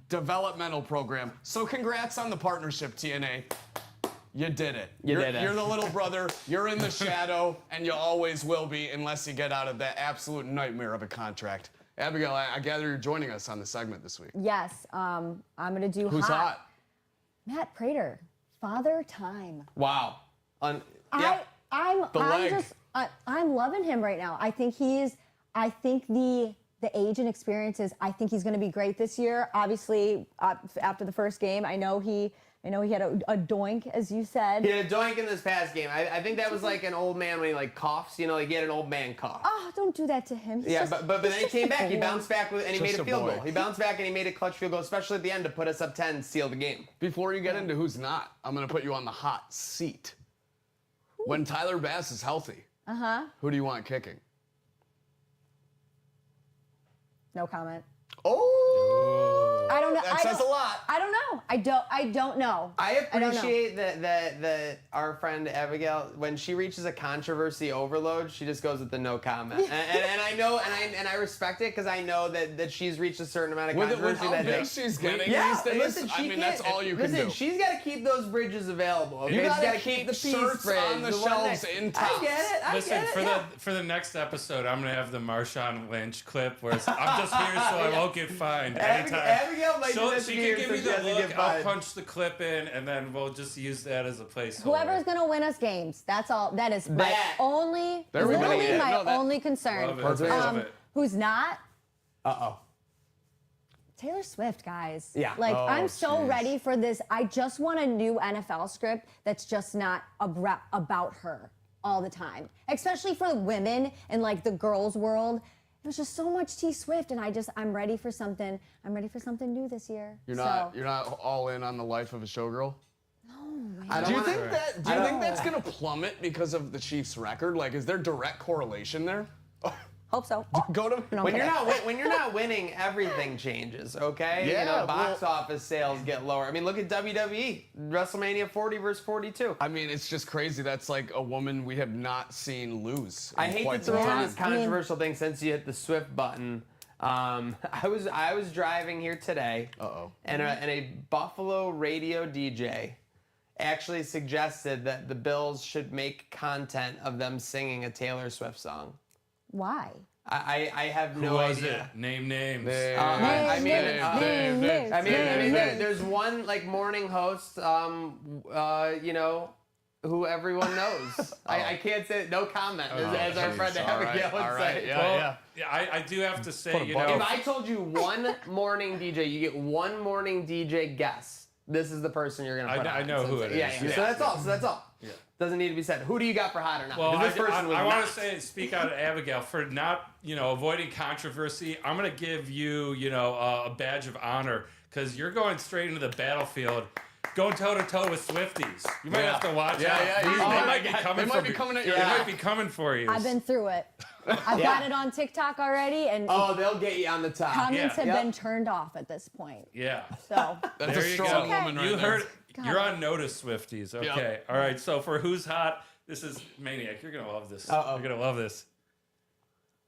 developmental program. So congrats on the partnership, TNA. You did it. You did it. You're the little brother. You're in the shadow, and you always will be unless you get out of that absolute nightmare of a contract. Abigail, I gather you're joining us on the segment this week. Yes, I'm gonna do Who's hot? Matt Prater, Father Time. Wow. I'm leg. just I'm loving him right now. I think the age and experiences. I think he's going to be great this year. Obviously, after the first game, I know he had a doink, as you said. He had a doink in this past game. I think that was like an old man when he like coughs. You know, like he had an old man cough. Oh, don't do that to him. He's Yeah, just- but then he he's came just a back. He boy. bounced back and he Just made a a field boy. goal. He bounced back and he made a clutch field goal, especially at the end to put us up 10 and seal the game. Before you get into who's not, I'm going to put you on the hot seat. When Tyler Bass is healthy, who do you want kicking? No comment. Oh! I don't know. That says a lot. I don't know. I don't know. I don't know. appreciate that our friend Abigail, when she reaches a controversy overload, she just goes with the no comment. and I know and I respect it because I know that she's reached a certain amount of With controversy how that big day. she's getting Yeah, these days, listen, I she mean, that's can't- all you can listen, do. she's got to keep those bridges available. Okay? You She's gotta gotta keep the the peace shirts bridge, on the one shelves that- in I tops. get it. I Listen, get it. for yeah. for the next episode, I'm gonna have the Marshawn Lynch clip where it's, I'm just here so I won't get fined anytime. Abigail might do So that she to can you give so me she the doesn't look. get I'll fined. punch the clip in, and then we'll just use that as a placeholder. Whoever's gonna win us games. That's all. That is my That. only, There we go. literally Yeah, my no, that- only concern. Love it. Perfect. Love it. Who's not? Uh-oh. Taylor Swift, guys. Yeah. Like, Oh, I'm so jeez. ready for this. I just want a new NFL script that's just not about her all the time. Especially for women and like the girls' world. There's just so much T Swift, and I'm ready for something. I'm ready for something new this year. You're not all in on the life of a showgirl? I Do you don't think wanna- that? Do you think that's gonna plummet because of the Chiefs' record? Like, is there direct correlation there? Hope so. Go to No, When I'm you're kidding. not when you're not winning, everything changes. Okay, Yeah, you know, box well- office sales get lower. I mean, look at WWE, WrestleMania 40 versus 42. I mean, it's just crazy. That's like a woman we have not seen lose. In I hate to quite throw some in time. this controversial thing since you hit the Swift button. I was driving here today, and a Buffalo radio DJ actually suggested that the Bills should make content of them singing a Taylor Swift song. Why? I have Who no was idea. it? Name names. I mean, Names. there's one like morning host, you know, who everyone knows. I can't say no comment, as our friend All right, Abigail would all right, say. yeah, Well, yeah. yeah, I do have to say, Put a you bar- know, If I told you one morning DJ, you get one morning DJ guess. This is the person you're gonna put I on. know So who it's- it yeah, is. Yeah. Yeah. So that's all. So that's all. Yeah. Doesn't need to be said. Who do you got for hot or not? well, Because this person was I want not. to say, speak out of Abigail for not, avoiding controversy. I'm going to give you, a badge of honor because you're going straight into the battlefield, going toe to toe with Swifties. You might have to watch Yeah, out. yeah, They yeah. might be coming. They might be coming at your They back. might be coming for you. I've been through it. I've got it on TikTok already, and Oh, they'll get you on the top. comments yeah. have Yep. been turned off at this point. Yeah. So That's There a you strong go. woman right You there. heard. You're on notice, Swifties. Okay. All right. So for who's hot, this is Maniac. You're gonna love this. Uh-oh. You're gonna love this.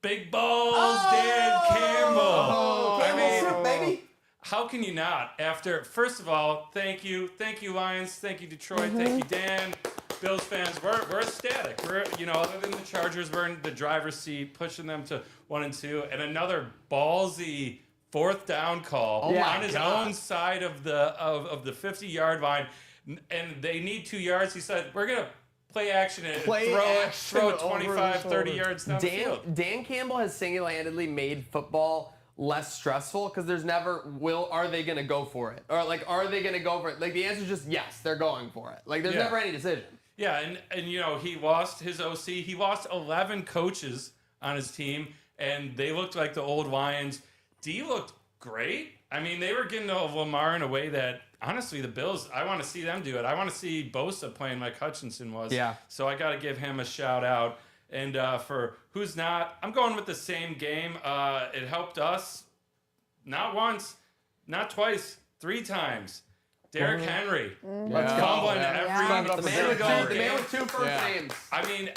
Big balls, Dan Campbell. I mean, Soup, baby. how can you not? After, first of all, thank you Lions, thank you Detroit, thank you Dan, Bills fans. We're ecstatic. We're other than the Chargers, we're in the driver's seat, pushing them to 1-2, and another ballsy fourth down call my on his God. own side of the 50-yard line, and they need 2 yards. He said, "We're gonna play action and Play action throw over 25, the 30 shoulder." yards down the field." Dan Campbell has single-handedly made football less stressful because there's never are they going to go for it? Or like, are they going to go for it? Like the answer is just yes, they're going for it. Like there's Yeah. never any decision. Yeah, and he lost his OC. He lost 11 coaches on his team, and they looked like the old Lions. D looked great. I mean, they were getting to Lamar in a way that, honestly, the Bills, I want to see them do it. I want to see Bosa playing like Hutchinson was. Yeah. So I got to give him a shout out. And for who's not, I'm going with the same game. It helped us not once, not twice, 3 times. Derrick Henry. Let's go. Fumbling Yeah. every The man with two first names. I mean,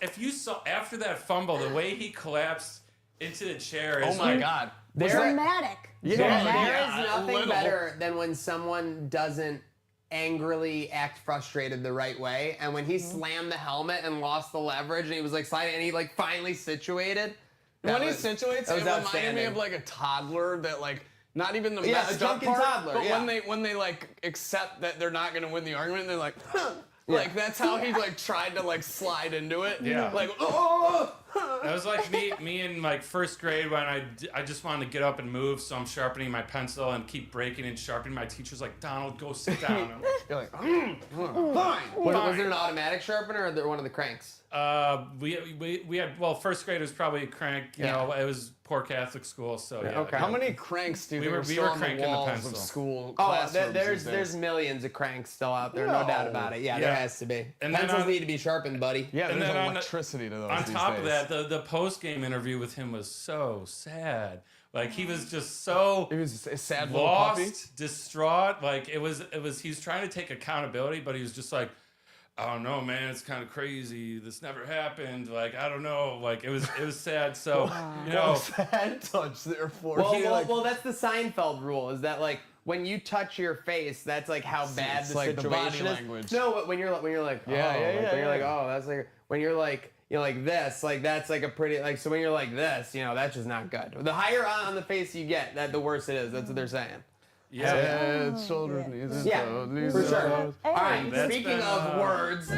if you saw after that fumble, the way he collapsed into the chair is Oh my God. Dramatic. There Yeah, is nothing little. better than when someone doesn't angrily act frustrated the right way. And when he slammed the helmet and lost the leverage and he was like sliding and he like finally situated. When he situates, that was it reminded me outstanding. of like a toddler that like not even the Yeah, a messed up drunken part, toddler, but yeah. when they like accept that they're not gonna win the argument, they're like, huh. Like that's how he like tried to like slide into it. Yeah. Like oh. That was like me in like first grade when I just wanted to get up and move, so I'm sharpening my pencil and keep breaking and sharpening. My teacher's like, Donald, go sit down. You're like, Fine. Was it an automatic sharpener or one of the cranks? We had, well, first grade was probably a crank. You know, it was poor Catholic school, so yeah. Okay. how many cranks do you think were are still on the cranking the walls pencil. of school Oh, classrooms there's these days? millions of cranks still out there, no doubt about it. Yeah, there Yeah. has to be. And then Pencils on- need to be sharpened, buddy. Yeah, And there's then electricity to those On these top of days. that, the post game interview with him was so sad. Like he was just so He was a sad little puppy. lost, distraught. Like he was trying to take accountability, but he was just like, I don't know, man, it's kind of crazy. This never happened. Like, I don't know. Like it was sad. So you know, Sad touch there for Well, that's the Seinfeld rule. Is that like when you touch your face, that's like how bad it's the like the situation body is. language. No, but when you're like, Yeah, oh, yeah, like, yeah, when you're like, yeah. oh, that's like when you're like, you know, like this, like that's like a pretty like. So when you're like this, you know, that's just not good. The higher on the face you get, that the worse it is. That's what they're saying. yeah. Head, shoulders, knees, and Yeah, toes, knees for and sure. toes. All right. That's Speaking been, of words.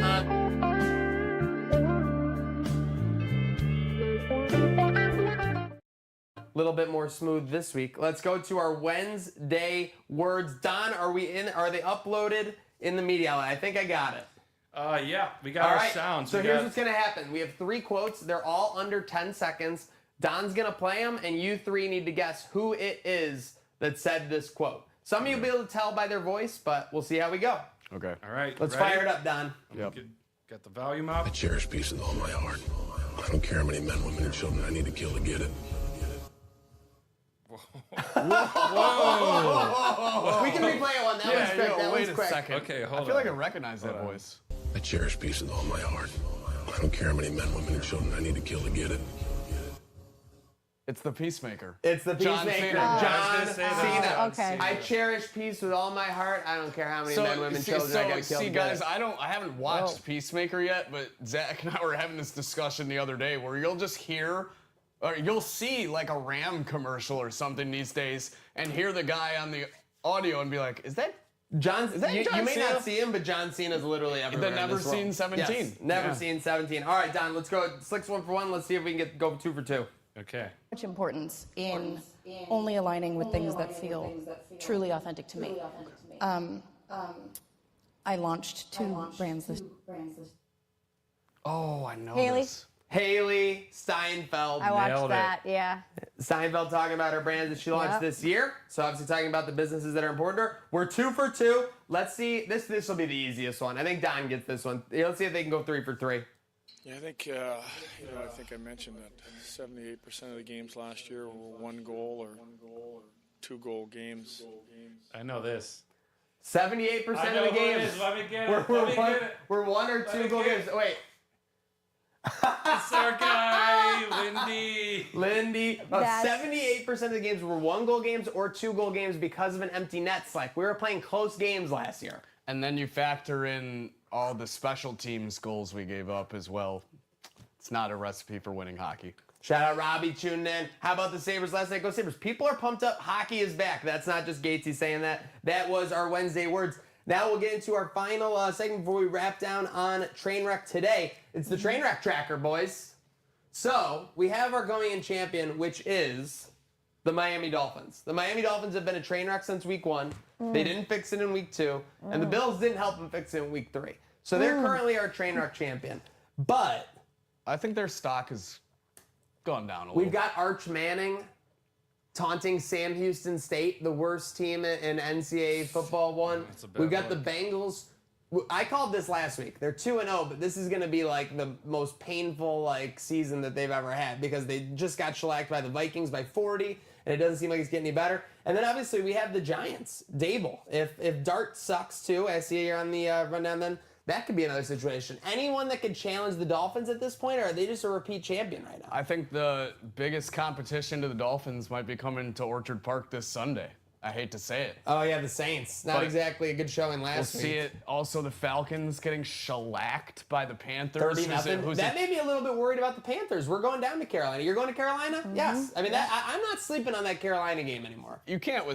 Little bit more smooth this week. Let's go to our Wednesday words. Don, are they uploaded in the media outlet? I think I got it. Yeah, we got All our right. sounds. So We here's got- what's gonna happen. We have 3 quotes. They're all under 10 seconds. Don's gonna play them, and you 3 need to guess who it is that said this quote. Some of you will be able to tell by their voice, but we'll see how we go. Okay. All right, Let's ready? fire it up, Don. Yep. Got the volume up. I cherish peace with all my heart. I don't care how many men, women, and children I need to kill to get it. We can replay it one. That was quick. That wait was a quick. second. Okay, hold I feel on. like I recognize that voice. I cherish peace with all my heart. I don't care how many men, women, and children I need to kill to get it. It's the Peacemaker. It's the John Peacemaker, Cena. I was John gonna say that. Cena. Okay. I cherish peace with all my heart. I don't care how many men, women, children I gotta kill. see, to get guys, it. I haven't watched Peacemaker yet, but Zach and I were having this discussion the other day where you'll just hear, or you'll see like a Ram commercial or something these days, and hear the guy on the audio and be like, "Is that?" John, that you John may Cena? not see him, but John Cena's literally everywhere. in Never this world. Seen 17. Yes, never Yeah. seen 17. All right, Don, let's go. Slicks 1 for 1. Let's see if we can go 2 for 2. Okay. Much importance in only aligning with things that feel truly authentic to me. I launched 2 brands this. Oh, I know Haley? this. Haley Steinfeld. I watched Nailed it. that. Yeah. Steinfeld talking about her brands that she launched Yep. this year. So obviously talking about the businesses that are important to her. We're 2 for 2. Let's see. This will be the easiest one. I think Don gets this one. Let's see if they can go 3 for 3. Yeah, I think I think I mentioned that 78% of the games last year were 1 goal or 2 goal games. I know this. 78% I know of the who it games. is. Let me get We're, it. Let me one, get it. we're 1 or 2 me goal get games. it. Wait. It's our guy, Lindy. Lindy. That's- 78% of the games were 1 goal games or 2 goal games because of an empty net slack. We were playing close games last year. And then you factor in all the special teams goals we gave up as well. It's not a recipe for winning hockey. Shout out Robbie tuning in. How about the Sabres last night? Go Sabres. People are pumped up. Hockey is back. That's not just Gatesy saying that. That was our Wednesday words. Now we'll get into our final segment before we wrap down on Trainwreck today. It's the Trainwreck tracker, boys. So we have our going in champion, which is the Miami Dolphins. The Miami Dolphins have been a train wreck since week 1. They didn't fix it in week 2. And the Bills didn't help them fix it in week 3. So they're currently our train wreck champion. But I think their stock has gone down a little. we've got Arch Manning taunting Sam Houston State, the worst team in NCAA football one. That's a bad We've got look. the Bengals I called this last week. They're 2-0, but this is going to be like the most painful like season that they've ever had because they just got shellacked by the Vikings by 40, and it doesn't seem like it's getting any better. And then obviously we have the Giants, Dable. If Dart sucks too, I see you're on the rundown, then that could be another situation. Anyone that could challenge the Dolphins at this point, or are they just a repeat champion right now? I think the biggest competition to the Dolphins might be coming to Orchard Park this Sunday. I hate to say it. Oh, yeah, the Saints. Not But exactly a good showing last We'll week. see it. Also, the Falcons getting shellacked by the Panthers. 30-0. That made me a little bit worried about the Panthers. We're going down to Carolina. You're going to Carolina? Yes. I mean, I'm not sleeping on that Carolina game anymore. You can't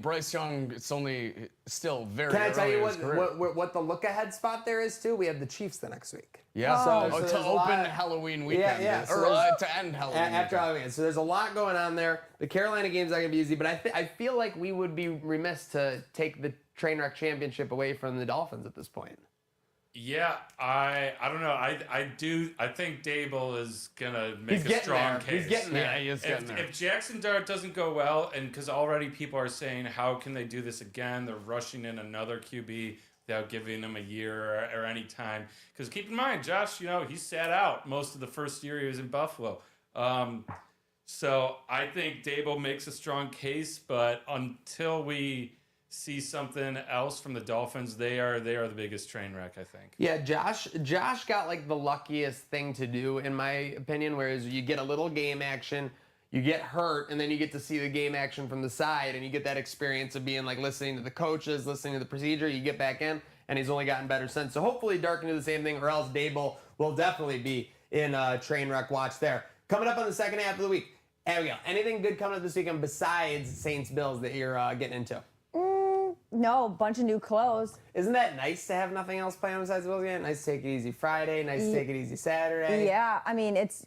Bryce Young, it's only still very Can I tell you early in his career. what the look-ahead spot there is, too? We have the Chiefs the next week. Yeah, So to there's a open lot- Halloween weekend. Yeah. So Or there's- to end Halloween After weekend. Halloween. So there's a lot going on there. The Carolina game's not going to be easy, but I feel like we would be remiss to take the Trainwreck Championship away from the Dolphins at this point. Yeah, I don't know. I think Dable is gonna make a strong case. He's getting there. Yeah, he is getting there. If Jackson Dart doesn't go well, and because already people are saying, how can they do this again? They're rushing in another QB without giving him a year or any time. Because keep in mind, Josh, he sat out most of the first year he was in Buffalo. So I think Dable makes a strong case, but until we see something else from the Dolphins, they are the biggest train wreck, I think. Yeah, Josh got like the luckiest thing to do, in my opinion, whereas you get a little game action, you get hurt, and then you get to see the game action from the side, and you get that experience of being like listening to the coaches, listening to the procedure, you get back in, and he's only gotten better since. So hopefully Dark can do the same thing, or else Dable will definitely be in train wreck watch there. Coming up on the second half of the week, Abigail, anything good coming up this weekend besides Saints-Bills that you're getting into? No, bunch of new clothes. Isn't that nice to have nothing else planned besides the Bills game? Nice to take it easy Friday, nice to take it easy Saturday. Yeah, I mean it's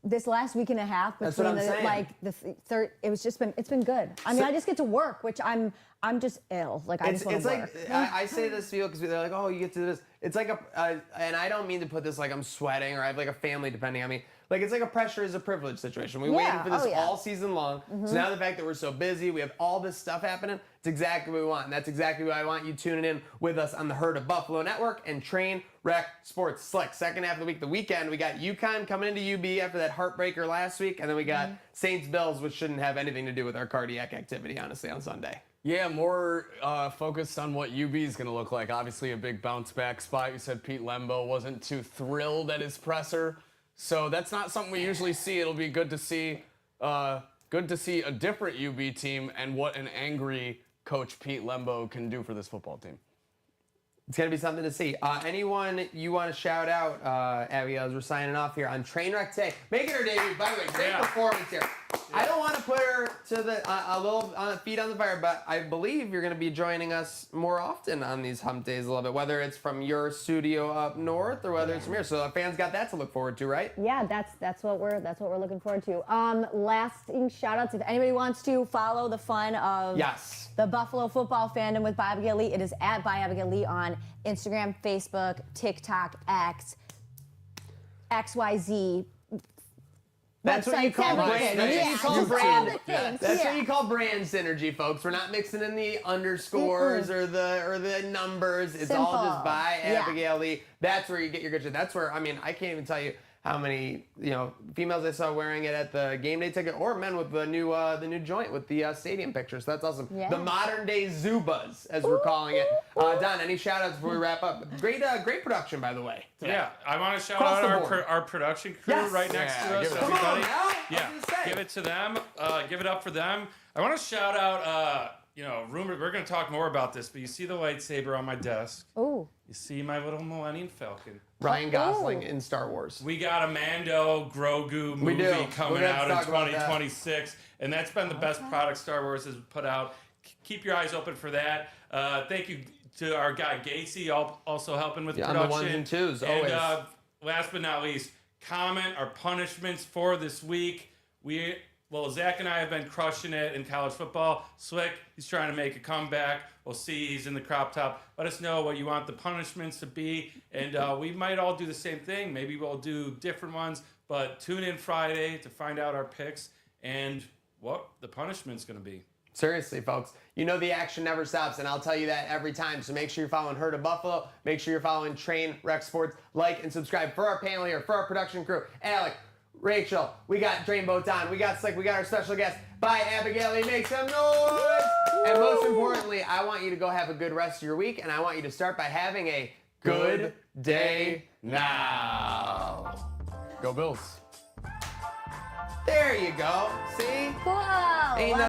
this last week and a half That's what between I'm saying. the third. It's been good. I mean, I just get to work, which I'm just ill. Like I just want to work. I say this to people because they're like, oh, you get to do this. It's like and I don't mean to put this like I'm sweating or I have like a family depending on me. Like it's like a pressure is a privilege situation. We waited for this all season long. So now the fact that we're so busy, we have all this stuff happening, it's exactly what we want. And that's exactly why I want you tuning in with us on the Herd of Buffalo Network and Train Wreck Sports Slick. Second half of the week, the weekend, we got UConn coming into UB after that heartbreaker last week. And then we got Saints-Bills, which shouldn't have anything to do with our cardiac activity, honestly, on Sunday. Yeah, more focused on what UB is going to look like. Obviously, a big bounce back spot. You said Pete Lembo wasn't too thrilled at his presser, so that's not something we usually see. It'll be good to see a different UB team and what an angry coach Pete Lembo can do for this football team. It's going to be something to see. Anyone you want to shout out, Abigail, as we're signing off here on Trainwreck today. Making her debut, by the way, great performance here. I don't want to put her to the a little feet on the fire, but I believe you're going to be joining us more often on these hump days a little bit, whether it's from your studio up north or whether it's from here. So the fans got that to look forward to, right? Yeah, that's what we're looking forward to. Lasting shout outs, if anybody wants to follow the fun of the Buffalo football fandom with Abigail Lee, it is at Abigail Lee on Instagram, Facebook, TikTok, X, XYZ. That's what you call brand. That's what you call brand. That's what you call brand synergy, folks. We're not mixing in the underscores or the numbers. It's all just by Abigail Lee. That's where you get your good shit. That's where, I mean, I can't even tell you how many females I saw wearing it at the game day ticket, or men with the new joint with the stadium picture. So that's awesome. Yeah. The modern day Zubas, as we're calling it. Don, any shout outs before we wrap up? Great production, by the way. Today. Yeah, I want to shout out our production crew right next to us. Come Everybody. on now. Yeah, give it to them. Give it up for them. I want to shout out. Rumor. We're going to talk more about this, but you see the lightsaber on my desk. Ooh. You see my little Millennium Falcon. Ryan Gosling in Star Wars. We got a Mando Grogu movie coming out in 2026, and that's been the best product Star Wars has put out. Keep your eyes open for that. Thank you to our guy Gacy, also helping with production. On the ones and twos, always. And last but not least, comment our punishments for this week. Zach and I have been crushing it in college football. Slick, he's trying to make a comeback. We'll see. He's in the crop top. Let us know what you want the punishments to be, and we might all do the same thing. Maybe we'll do different ones, but tune in Friday to find out our picks and what the punishment's going to be. Seriously, folks, you know the action never stops, and I'll tell you that every time. So make sure you're following Herd of Buffalo. Make sure you're following Trainwreck Sports. Like and subscribe for our panel here, for our production crew. Alec, Rachel, we got Drainboat Don, we got Slick, we got our special guest. Bye, Abigail, make some noise! And most importantly, I want you to go have a good rest of your week, and I want you to start by having a good day now. Go Bills. There you go. See? Cool. Ain't